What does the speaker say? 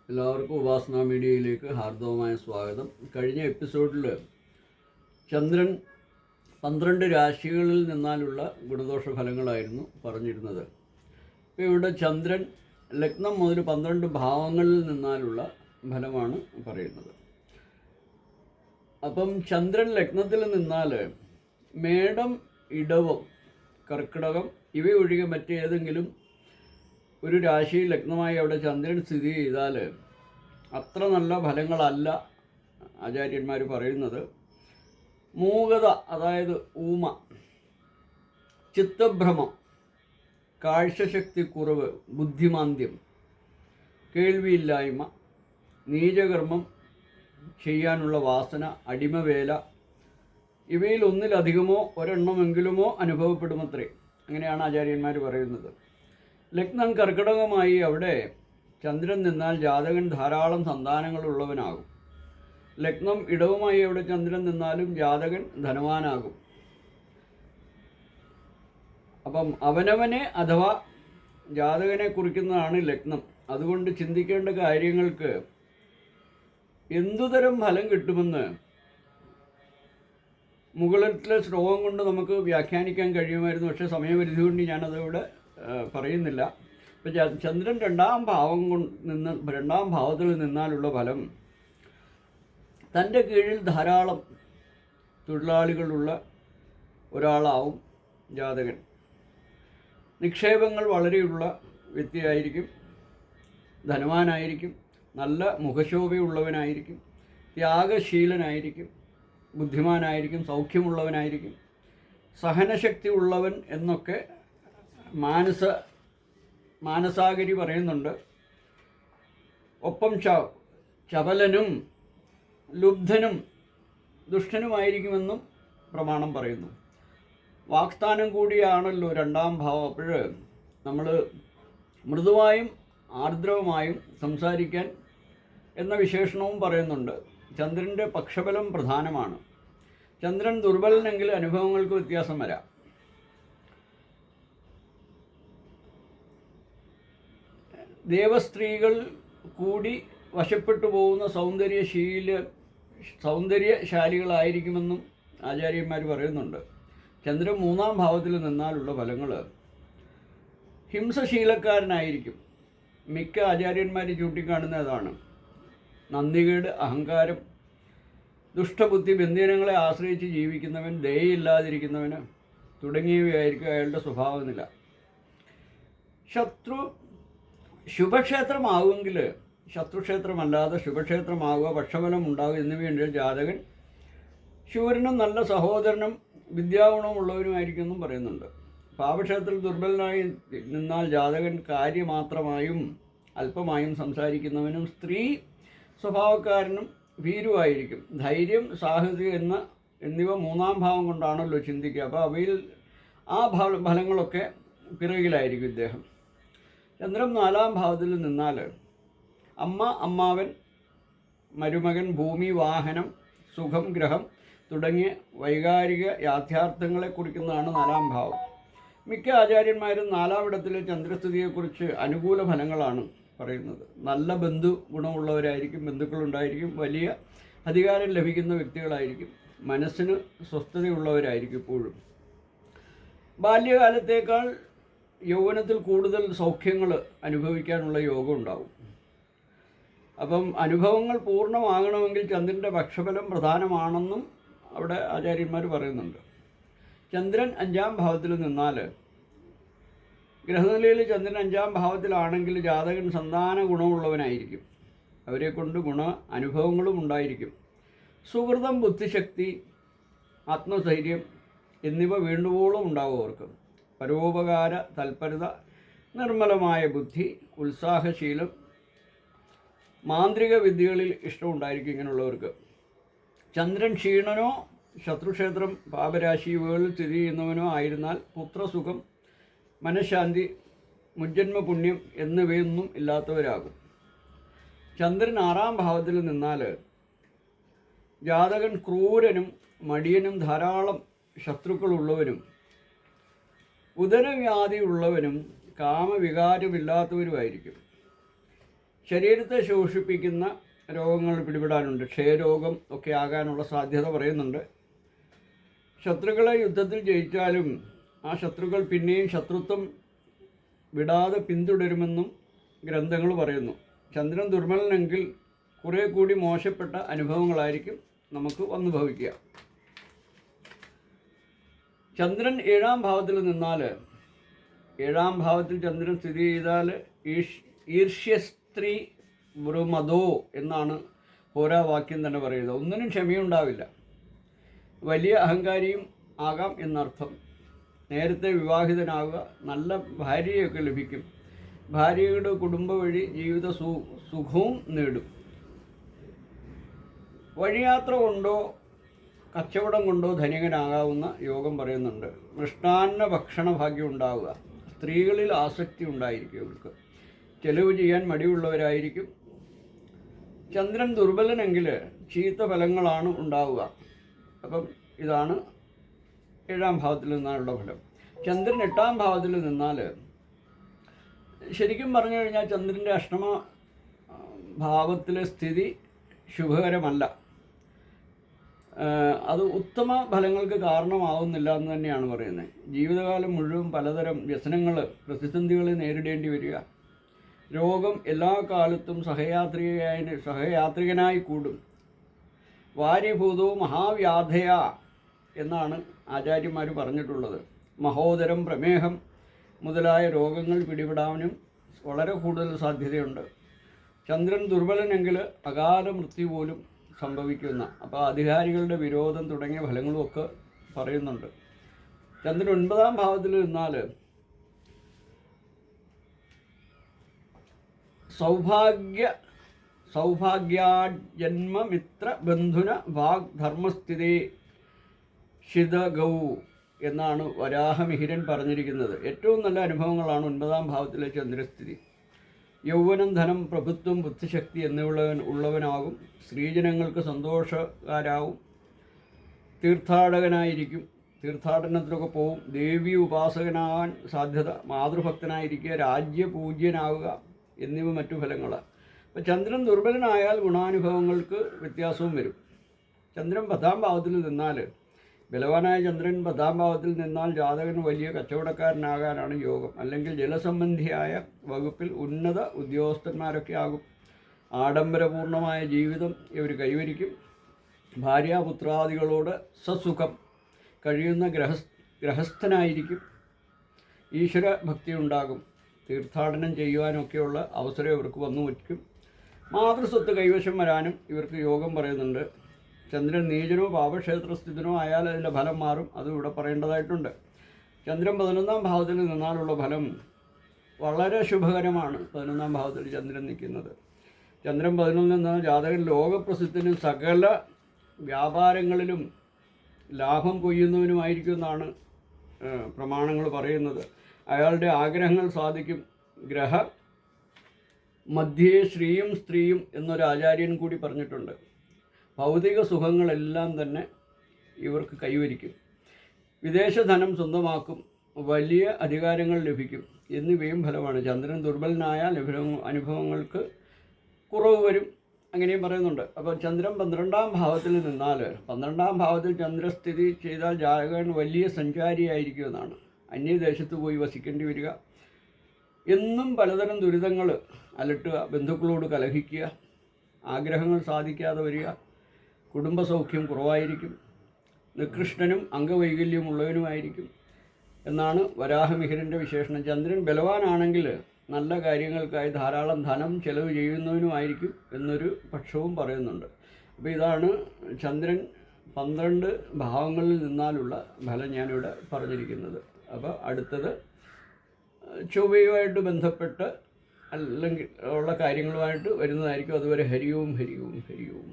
എല്ലാവർക്കും ഉപാസന മീഡിയയിലേക്ക് ഹാർദവമായ സ്വാഗതം. കഴിഞ്ഞ എപ്പിസോഡിൽ ചന്ദ്രൻ 12 രാശികളിൽ നിന്നാലുള്ള ഗുണദോഷ ഫലങ്ങളായിരുന്നു പറഞ്ഞിരുന്നത്. ഇപ്പോൾ ഇവിടെ ചന്ദ്രൻ ലഗ്നം മുതൽ 12 ഭാവങ്ങളിൽ നിന്നാലുള്ള ഫലമാണ് പറയുന്നത്. അപ്പം ചന്ദ്രൻ ലഗ്നത്തിൽ നിന്നാൽ മേടം, ഇടവം, കർക്കിടകം ഇവയൊഴികെ മറ്റേതെങ്കിലും ഒരു രാശി ലഗ്നമായി അവിടെ ചന്ദ്രൻ സ്ഥിതി ചെയ്താൽ അത്ര നല്ല ഫലങ്ങളല്ല ആചാര്യന്മാർ പറയുന്നത്. മൂകത, അതായത് ഊമ, ചിത്തഭ്രമം, കാഴ്ചശക്തി കുറവ്, ബുദ്ധിമാന്ദ്യം, കേൾവിയില്ലായ്മ, നീചകർമ്മം ചെയ്യാനുള്ള വാസന, അടിമവേല, ഇവയിൽ ഒന്നിലധികമോ ഒരെണ്ണമെങ്കിലുമോ അനുഭവപ്പെടുമത്രേ. അങ്ങനെയാണ് ആചാര്യന്മാർ പറയുന്നത്. ലഗ്നം കർക്കിടകമായി അവിടെ ചന്ദ്രൻ നിന്നാൽ ജാതകൻ ധാരാളം സന്താനങ്ങളുള്ളവനാകും. ലഗ്നം ഇടവുമായി അവിടെ ചന്ദ്രൻ നിന്നാലും ജാതകൻ ധനവാനാകും. അപ്പം അവനവനെ അഥവാ ജാതകനെ കുറിക്കുന്നതാണ് ലഗ്നം. അതുകൊണ്ട് ചിന്തിക്കേണ്ട കാര്യങ്ങൾക്ക് എന്തുതരം ഫലം കിട്ടുമെന്ന് മുകളിലെ ശ്ലോകം കൊണ്ട് നമുക്ക് വ്യാഖ്യാനിക്കാൻ കഴിയുമായിരുന്നു. പക്ഷേ സമയപരിധി കൊണ്ട് ഞാനതിവിടെ പറയുന്നില്ല. ഇപ്പം ചന്ദ്രൻ രണ്ടാം ഭാവത്തിൽ നിന്നാലുള്ള ഫലം, തൻ്റെ കീഴിൽ ധാരാളം തൊഴിലാളികളുള്ള ഒരാളാവും ജാതകൻ. നിക്ഷേപങ്ങൾ വളരെയുള്ള വ്യക്തിയായിരിക്കും, ധനവാനായിരിക്കും, നല്ല മുഖശോഭയുള്ളവനായിരിക്കും, ത്യാഗശീലനായിരിക്കും, ബുദ്ധിമാനായിരിക്കും, സൗഖ്യമുള്ളവനായിരിക്കും, സഹനശക്തി ഉള്ളവൻ എന്നൊക്കെ മാനസാഗരി പറയുന്നുണ്ട്. ഒപ്പം ചപലനും ലുബ്ധനും ദുഷ്ടനുമായിരിക്കുമെന്നും പ്രമാണം പറയുന്നു. വാക്സ്ഥാനം കൂടിയാണല്ലോ രണ്ടാം ഭാവം. അപ്പോൾ നമ്മൾ മൃദുവായും ആർദ്രവുമായും സംസാരിക്കാൻ എന്ന വിശേഷണവും പറയുന്നുണ്ട്. ചന്ദ്രൻ്റെ പക്ഷബലം പ്രധാനമാണ്. ചന്ദ്രൻ ദുർബലനെങ്കിൽ അനുഭവങ്ങൾക്ക് വ്യത്യാസം വരാം. ദേവസ്ത്രീകൾ കൂടി വശപ്പെട്ടു പോകുന്ന സൗന്ദര്യശാലികളായിരിക്കുമെന്നും ആചാര്യന്മാർ പറയുന്നുണ്ട്. ചന്ദ്രൻ 3-ാം ഭാവത്തിൽ നിന്നാലുള്ള ഫലങ്ങൾ, ഹിംസശീലക്കാരനായിരിക്കും. മിക്ക ആചാര്യന്മാർ ചൂണ്ടിക്കാണുന്നതാണ്. നന്ദികേട്, അഹങ്കാരം, ദുഷ്ടബുദ്ധി, ബന്ധനങ്ങളെ ആശ്രയിച്ച് ജീവിക്കുന്നവൻ, ദയയില്ലാതിരിക്കുന്നവന് തുടങ്ങിയവയായിരിക്കും അയാളുടെ സ്വഭാവനില. ശുഭക്ഷേത്രമാവുമെങ്കിൽ, ശത്രുക്ഷേത്രമല്ലാതെ ശുഭക്ഷേത്രമാവുക, പക്ഷബലം ഉണ്ടാവുക എന്നിവയുണ്ട് ജാതകൻ ശൂരനും നല്ല സഹോദരനും വിദ്യാഗുണമുള്ളവനുമായിരിക്കുമെന്നും പറയുന്നുണ്ട്. പാപക്ഷേത്രത്തിൽ ദുർബലനായി നിന്നാൽ ജാതകൻ കാര്യമാത്രമായും അല്പമായും സംസാരിക്കുന്നവനും, സ്ത്രീ സ്വഭാവക്കാരനും ഭീരുവായിരിക്കും. ധൈര്യം, സാഹസികം എന്നിവ 3-ാം ഭാവം കൊണ്ടാണല്ലോ ചിന്തിക്കുക. അപ്പോൾ അവയിൽ ആ ഫലങ്ങളൊക്കെ പിറകിലായിരിക്കും ഇദ്ദേഹം. ചന്ദ്രൻ 4-ാം ഭാവത്തിൽ നിന്നാൽ അമ്മ, അമ്മാവൻ, മരുമകൻ, ഭൂമി, വാഹനം, സുഖം, ഗ്രഹം തുടങ്ങിയ വൈകാരിക യാഥാർത്ഥ്യങ്ങളെ കുറിക്കുന്നതാണ് 4-ാം ഭാവം. മിക്ക ആചാര്യന്മാരും 4-ാം ഇടത്തിലെ ചന്ദ്രസ്ഥിതിയെക്കുറിച്ച് അനുകൂല ഫലങ്ങളാണ് പറയുന്നത്. നല്ല ഗുണമുള്ളവരായിരിക്കും, ബന്ധുക്കളുണ്ടായിരിക്കും, വലിയ അധികാരം ലഭിക്കുന്ന വ്യക്തികളായിരിക്കും, മനസ്സിന് സ്വസ്ഥതയുള്ളവരായിരിക്കും. ഇപ്പോഴും ബാല്യകാലത്തേക്കാൾ യൗവനത്തിൽ കൂടുതൽ സൗഖ്യങ്ങൾ അനുഭവിക്കാനുള്ള യോഗം ഉണ്ടാവും. അപ്പം അനുഭവങ്ങൾ പൂർണ്ണമാകണമെങ്കിൽ ചന്ദ്രൻ്റെ പക്ഷബലം പ്രധാനമാണെന്നും അവിടെ ആചാര്യന്മാർ പറയുന്നുണ്ട്. ചന്ദ്രൻ 5-ാം ഭാവത്തിൽ നിന്നാൽ, ഗ്രഹനിലയിൽ ചന്ദ്രൻ 5-ാം ഭാവത്തിലാണെങ്കിൽ ജാതകൻ സന്താന ഗുണമുള്ളവനായിരിക്കും. അവരെ കൊണ്ട് അനുഭവങ്ങളും ഉണ്ടായിരിക്കും. സുഹൃതം, ബുദ്ധിശക്തി, ആത്മധൈര്യം എന്നിവ വേണ്ടുവോളം ഉണ്ടാവും അവർക്ക്. പരോപകാര തൽപരത, നിർമ്മലമായ ബുദ്ധി, ഉത്സാഹശീലം, മാന്ത്രിക വിദ്യകളിൽ ഇഷ്ടമുണ്ടായിരിക്കും ഇങ്ങനെയുള്ളവർക്ക്. ചന്ദ്രൻ ക്ഷീണനോ ശത്രുക്ഷേത്രം, പാപരാശി ഇവകളിൽ സ്ഥിതി ചെയ്യുന്നവനോ ആയിരുന്നാൽ പുത്രസുഖം, മനഃശാന്തി, മുജ്ജന്മ പുണ്യം എന്നിവയൊന്നും ഇല്ലാത്തവരാകും. ചന്ദ്രൻ 6-ാം ഭാവത്തിൽ നിന്നാൽ ജാതകൻ ക്രൂരനും മടിയനും ധാരാളം ശത്രുക്കളുള്ളവനും ഉദരവ്യാധി ഉള്ളവനും കാമവികാരമില്ലാത്തവരുമായിരിക്കും. ശരീരത്തെ ശോഷിപ്പിക്കുന്ന രോഗങ്ങൾ പിടിപെടാനുണ്ട്. ക്ഷയരോഗം ഒക്കെ ആകാനുള്ള സാധ്യത പറയുന്നുണ്ട്. ശത്രുക്കളെ യുദ്ധത്തിൽ ജയിച്ചാലും ആ ശത്രുക്കൾ പിന്നെയും ശത്രുത്വം വിടാതെ പിന്തുടരുമെന്നും ഗ്രന്ഥങ്ങൾ പറയുന്നു. ചന്ദ്രൻ ദുർബലനെങ്കിൽ കുറേ കൂടി മോശപ്പെട്ട അനുഭവങ്ങളായിരിക്കും നമുക്ക് വന്നു ഭവിക്കുക. ചന്ദ്രൻ 7-ാം ഭാവത്തിൽ നിന്നാൽ, 7-ാം ഭാവത്തിൽ ചന്ദ്രൻ സ്ഥിതി ചെയ്താൽ ഈർഷ്യസ്ത്രീ വൃമതോ എന്നാണ് ഹോരാവാക്യം തന്നെ പറയുന്നത്. ഒന്നിനും ക്ഷമയുണ്ടാവില്ല. വലിയ അഹങ്കാരിയും ആകാം എന്നർത്ഥം. നേരത്തെ വിവാഹിതനാവുക, നല്ല ഭാര്യയൊക്കെ ലഭിക്കും. ഭാര്യയുടെ കുടുംബ വഴി ജീവിത സുഖവും നേടും. വഴിയാത്ര കൊണ്ടോ കച്ചവടം കൊണ്ടോ ധനികനാകാവുന്ന യോഗം പറയുന്നുണ്ട്. മൃഷ്ടാന്ന ഭക്ഷണ ഭാഗ്യം ഉണ്ടാവുക. സ്ത്രീകളിൽ ആസക്തി ഉണ്ടായിരിക്കും. ഇവർക്ക് ചെലവ് ചെയ്യാൻ മടിയുള്ളവരായിരിക്കും. ചന്ദ്രൻ ദുർബലനെങ്കിൽ ചീത്ത ഫലങ്ങളാണ് ഉണ്ടാവുക. അപ്പം ഇതാണ് 7-ാം ഭാവത്തിൽ നിന്നുള്ള ഫലം. ചന്ദ്രൻ 8-ാം ഭാവത്തിൽ നിന്നാൽ, ശരിക്കും പറഞ്ഞു കഴിഞ്ഞാൽ ചന്ദ്രൻ്റെ അഷ്ടമ ഭാവത്തിലെ സ്ഥിതി ശുഭകരമല്ല. അത് ഉത്തമ ഫലങ്ങൾക്ക് കാരണമാവുന്നില്ല എന്ന് തന്നെയാണ് പറയുന്നത്. ജീവിതകാലം മുഴുവൻ പലതരം വ്യസനങ്ങൾ, പ്രതിസന്ധികളെ നേരിടേണ്ടി വരിക. രോഗം എല്ലാ കാലത്തും സഹയാത്രികനായി കൂടും. വാര്യഭൂതവും മഹാവ്യാധയ എന്നാണ് ആചാര്യന്മാർ പറഞ്ഞിട്ടുള്ളത്. മഹോദരം, പ്രമേഹം മുതലായ രോഗങ്ങൾ പിടിപെടാനും വളരെ കൂടുതൽ സാധ്യതയുണ്ട്. ചന്ദ്രൻ ദുർബലനെങ്കിൽ അകാല മൃത്യു പോലും സംഭവിക്കുന്ന, അപ്പോൾ അധികാരികളുടെ വിരോധം തുടങ്ങിയ ഫലങ്ങളുമൊക്കെ പറയുന്നുണ്ട്. ചന്ദ്രൻ 9-ാം ഭാവത്തിൽ നിന്നാൽ സൗഭാഗ്യാജന്മമിത്ര ബന്ധുന വാഗ് ധർമ്മസ്ഥിതേ ശിതഗൗ എന്നാണ് വരാഹമിഹിരൻ പറഞ്ഞിരിക്കുന്നത്. ഏറ്റവും നല്ല അനുഭവങ്ങളാണ് 9-ാം ഭാവത്തിലെ ചന്ദ്രസ്ഥിതി. യൗവനം, ധനം, പ്രഭുത്വം, ബുദ്ധിശക്തി ഉള്ളവനാകും. സ്ത്രീജനങ്ങൾക്ക് സന്തോഷകാരാവും. തീർത്ഥാടകനായിരിക്കും. തീർത്ഥാടനത്തിലൊക്കെ പോവും. ദേവി ഉപാസകനാകാൻ സാധ്യത. മാതൃഭക്തനായിരിക്കുക. രാജ്യപൂജ്യനാവുക എന്നിവ മറ്റു ഫലങ്ങളാണ്. അപ്പോൾ ചന്ദ്രൻ ദുർബലനായാൽ ഗുണാനുഭവങ്ങൾക്ക് വ്യത്യാസവും വരും. ചന്ദ്രൻ 10-ാം ഭാവത്തിൽ നിന്നാൽ, ബലവാനായ ചന്ദ്രൻ 10-ാം ഭാവത്തിൽ നിന്നാൽ ജാതകൻ വലിയ കച്ചവടക്കാരനാകാനാണ് യോഗം. അല്ലെങ്കിൽ ജലസംബന്ധിയായ വകുപ്പിൽ ഉന്നത ഉദ്യോഗസ്ഥന്മാരൊക്കെ ആകും. ആഡംബരപൂർണമായ ജീവിതം ഇവർ കൈവരിക്കും. ഭാര്യാപുത്രാദികളോട് സസുഖം കഴിയുന്ന ഗൃഹസ്ഥനായിരിക്കും. ഈശ്വര ഭക്തി ഉണ്ടാകും. തീർത്ഥാടനം ചെയ്യുവാനൊക്കെയുള്ള അവസരം ഇവർക്ക് വന്നു വയ്ക്കും. മാതൃസ്വത്ത് കൈവശം വരാനും ഇവർക്ക് യോഗം പറയുന്നുണ്ട്. ചന്ദ്രൻ നീചനോ പാപക്ഷേത്രസ്ഥിതനോ ആയാൽ അതിൻ്റെ ഫലം മാറും. അതും ഇവിടെ പറയേണ്ടതായിട്ടുണ്ട്. ചന്ദ്രൻ 11-ാം ഭാവത്തിൽ നിന്നാലുള്ള ഫലം വളരെ ശുഭകരമാണ്. 11-ാം ഭാവത്തിൽ ചന്ദ്രൻ നിൽക്കുന്നത്. ചന്ദ്രൻ 11-ൽ നിന്നാൽ ജാതകൻ ലോകപ്രസിദ്ധനും സകല വ്യാപാരങ്ങളിലും ലാഭം കൊയ്യുന്നവനുമായിരിക്കുമെന്നാണ് പ്രമാണങ്ങൾ പറയുന്നത്. അയാളുടെ ആഗ്രഹങ്ങൾ സാധിക്കും. ഗ്രഹ മധ്യേ ശ്രീയും സ്ത്രീയും എന്നൊരു ആചാര്യൻ കൂടി പറഞ്ഞിട്ടുണ്ട്. ഭൗതിക സുഖങ്ങളെല്ലാം തന്നെ ഇവർക്ക് കൈവരിക്കും. വിദേശധനം സ്വന്തമാക്കും. വലിയ അധികാരങ്ങൾ ലഭിക്കും എന്നിവയും ഫലമാണ്. ചന്ദ്രൻ ദുർബലനായാൽ അനുഭവങ്ങൾക്ക് കുറവ് വരും. അങ്ങനെയും പറയുന്നുണ്ട്. അപ്പോൾ ചന്ദ്രൻ 12-ാം ഭാവത്തിൽ നിന്നാൽ, 12-ാം ഭാവത്തിൽ ചന്ദ്രസ്ഥിതി ചെയ്താൽ ജാതകൻ വലിയ സഞ്ചാരിയായിരിക്കുമെന്നാണ്. അന്യദേശത്ത് പോയി വസിക്കേണ്ടി വരിക. എന്നും പലതരം ദുരിതങ്ങൾ അലട്ടുക. ബന്ധുക്കളോട് കലഹിക്കുക. ആഗ്രഹങ്ങൾ സാധിക്കാതെ വരിക. കുടുംബസൗഖ്യം കുറവായിരിക്കും. നികൃഷ്ടനും അംഗവൈകല്യമുള്ളവനുമായിരിക്കും എന്നാണ് വരാഹമിഹിരൻ്റെ വിശേഷണം. ചന്ദ്രൻ ബലവാനാണെങ്കിൽ നല്ല കാര്യങ്ങൾക്കായി ധാരാളം ധനം ചെലവ് ചെയ്യുന്നവനുമായിരിക്കും എന്നൊരു പക്ഷവും പറയുന്നുണ്ട്. അപ്പോൾ ഇതാണ് ചന്ദ്രൻ 12 ഭാവങ്ങളിൽ നിന്നാലുള്ള ഫലം ഞാനിവിടെ പറഞ്ഞിരിക്കുന്നത്. അപ്പോൾ അടുത്തത് ചൊവ്വയുമായിട്ട് ബന്ധപ്പെട്ട് അല്ലെങ്കിൽ ഉള്ള കാര്യങ്ങളുമായിട്ട് വരുന്നതായിരിക്കും. അതുവരെ ഹരിയോം ഹരിയോം ഹരിയോം.